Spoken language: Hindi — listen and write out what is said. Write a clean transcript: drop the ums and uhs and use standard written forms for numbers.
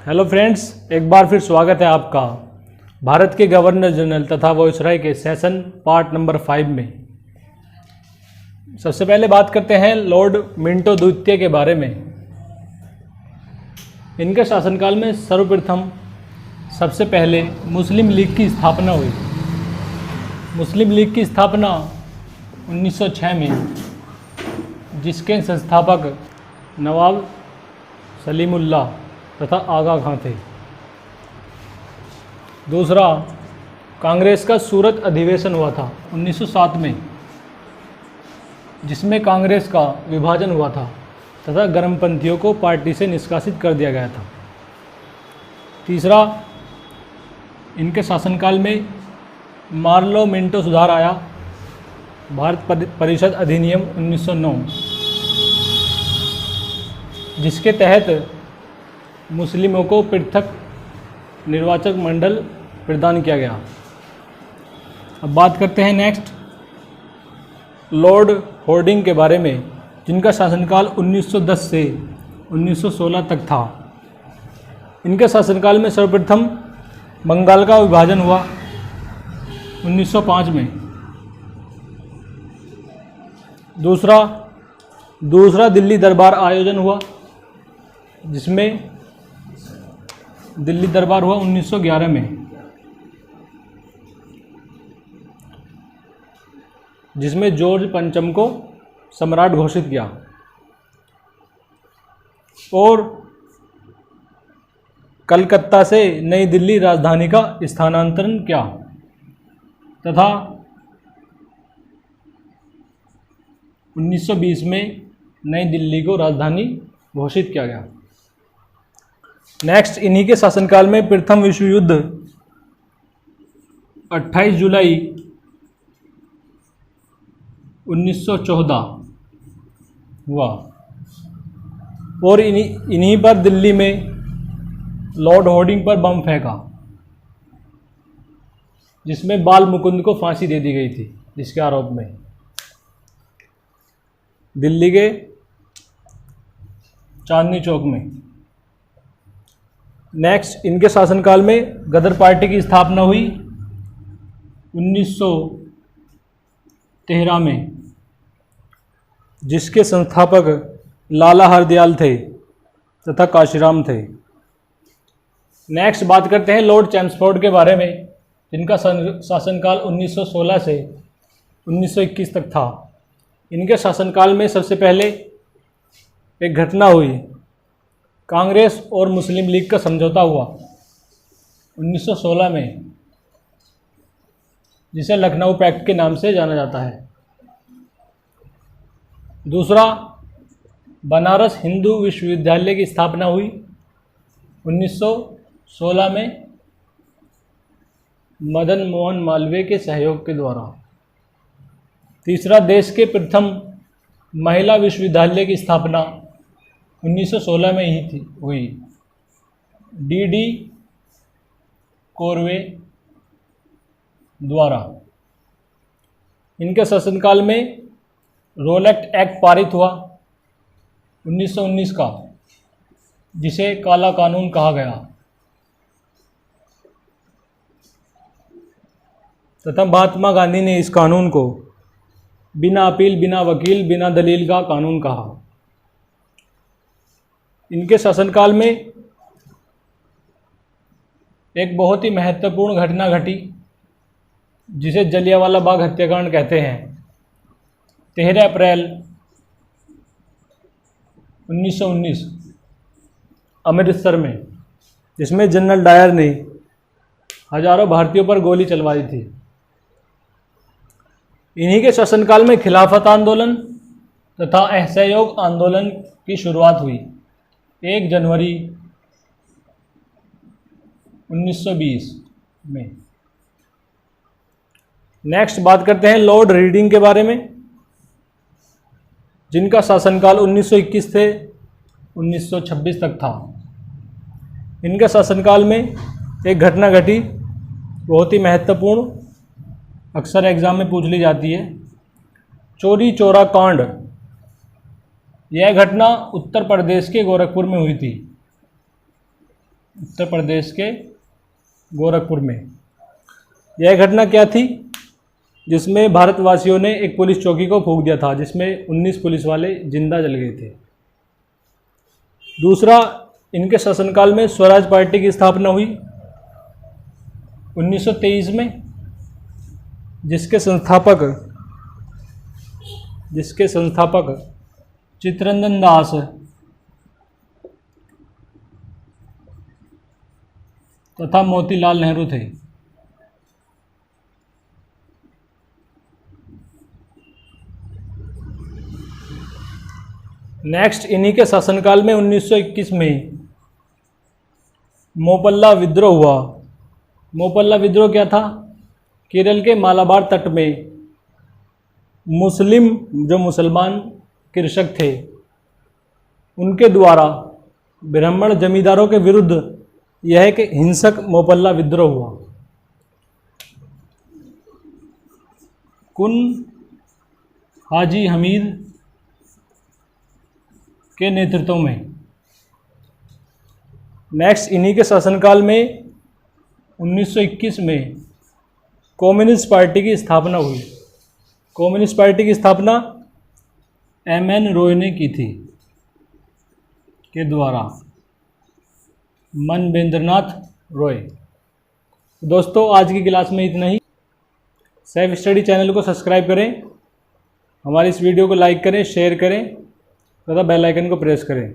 हेलो फ्रेंड्स, एक बार फिर स्वागत है आपका भारत के गवर्नर जनरल तथा वायसराय के सेशन पार्ट नंबर 5 में। सबसे पहले बात करते हैं लॉर्ड मिंटो द्वितीय के बारे में। इनके शासनकाल में सर्वप्रथम सबसे पहले मुस्लिम लीग की स्थापना हुई। मुस्लिम लीग की स्थापना 1906 में, जिसके संस्थापक नवाब सलीमुल्लाह तथा आगा खां थे। दूसरा, कांग्रेस का सूरत अधिवेशन हुआ था 1907 में, जिसमें कांग्रेस का विभाजन हुआ था तथा गर्मपंथियों को पार्टी से निष्कासित कर दिया गया था। तीसरा, इनके शासनकाल में मार्लो मिंटो सुधार आया, भारत परिषद अधिनियम 1909, जिसके तहत मुस्लिमों को पृथक निर्वाचक मंडल प्रदान किया गया। अब बात करते हैं नेक्स्ट लॉर्ड हॉर्डिंग के बारे में, जिनका शासनकाल 1910 से 1916 तक था। इनके शासनकाल में सर्वप्रथम बंगाल का विभाजन हुआ 1905 में। दूसरा दिल्ली दरबार आयोजन हुआ, जिसमें दिल्ली दरबार हुआ 1911 में, जिसमें जॉर्ज पंचम को सम्राट घोषित किया और कलकत्ता से नई दिल्ली राजधानी का स्थानांतरण किया तथा 1920 में नई दिल्ली को राजधानी घोषित किया गया। नेक्स्ट, इन्हीं के शासनकाल में प्रथम विश्व युद्ध 28 जुलाई 1914 हुआ और इन्हीं पर दिल्ली में लॉर्ड हॉर्डिंग पर बम फेंका, जिसमें बाल मुकुंद को फांसी दे दी गई थी, जिसके आरोप में दिल्ली के चांदनी चौक में। नेक्स्ट, इनके शासनकाल में गदर पार्टी की स्थापना हुई 1913 में, जिसके संस्थापक लाला हरदयाल थे तथा काशीराम थे। नेक्स्ट, बात करते हैं लॉर्ड चैम्सफोर्ड के बारे में, जिनका शासनकाल 1916 से 1921 तक था। इनके शासनकाल में सबसे पहले एक घटना हुई, कांग्रेस और मुस्लिम लीग का समझौता हुआ 1916 में, जिसे लखनऊ पैक्ट के नाम से जाना जाता है। दूसरा, बनारस हिंदू विश्वविद्यालय की स्थापना हुई 1916 में मदन मोहन मालवीय के सहयोग के द्वारा। तीसरा, देश के प्रथम महिला विश्वविद्यालय की स्थापना 1916 में ही हुई, डी कोरवे द्वारा। इनके शासनकाल में रोलेक्ट एक्ट पारित हुआ 1919 का, जिसे काला कानून कहा गया तथा महात्मा गांधी ने इस कानून को बिना अपील, बिना वकील, बिना दलील का कानून कहा। इनके शासनकाल में एक बहुत ही महत्वपूर्ण घटना घटी, जिसे जलियांवाला बाग हत्याकांड कहते हैं। 13 अप्रैल 1919 अमृतसर में, जिसमें जनरल डायर ने हजारों भारतीयों पर गोली चलवाई थी। इन्हीं के शासनकाल में खिलाफत आंदोलन तथा असहयोग आंदोलन की शुरुआत हुई 1 जनवरी 1920 में। नेक्स्ट, बात करते हैं लॉर्ड रीडिंग के बारे में, जिनका शासनकाल 1921 से 1926 तक था। इनके शासनकाल में एक घटना घटी, बहुत ही महत्वपूर्ण, अक्सर एग्जाम में पूछ ली जाती है, चोरी चोरा कांड। यह घटना उत्तर प्रदेश के गोरखपुर में हुई थी। उत्तर प्रदेश के गोरखपुर में। यह घटना क्या थी? जिसमें भारतवासियों ने एक पुलिस चौकी को फूंक दिया था, जिसमें 19 पुलिस वाले जिंदा जल गए थे। दूसरा, इनके शासनकाल में स्वराज पार्टी की स्थापना हुई 1923 में, जिसके संस्थापक चित्तरंजन दास तथा मोतीलाल नेहरू थे। नेक्स्ट, इन्हीं के शासनकाल में 1921 में मोपल्ला विद्रोह हुआ। मोपल्ला विद्रोह क्या था? केरल के मालाबार तट में मुसलमान कृषक थे, उनके द्वारा ब्राह्मण जमींदारों के विरुद्ध यह एक हिंसक मोपल्ला विद्रोह हुआ। कुन हाजी हमीद के नेतृत्व में। नेक्स्ट, इन्हीं के शासनकाल में 1921 में कम्युनिस्ट पार्टी की स्थापना हुई। कम्युनिस्ट पार्टी की स्थापना M.N. रॉय ने की थी के द्वारा, मनवेंद्रनाथ रॉय। दोस्तों, आज की क्लास में इतना ही। सेल्फ स्टडी चैनल को सब्सक्राइब करें, हमारी इस वीडियो को लाइक करें, शेयर करें तथा बेल आइकन को प्रेस करें।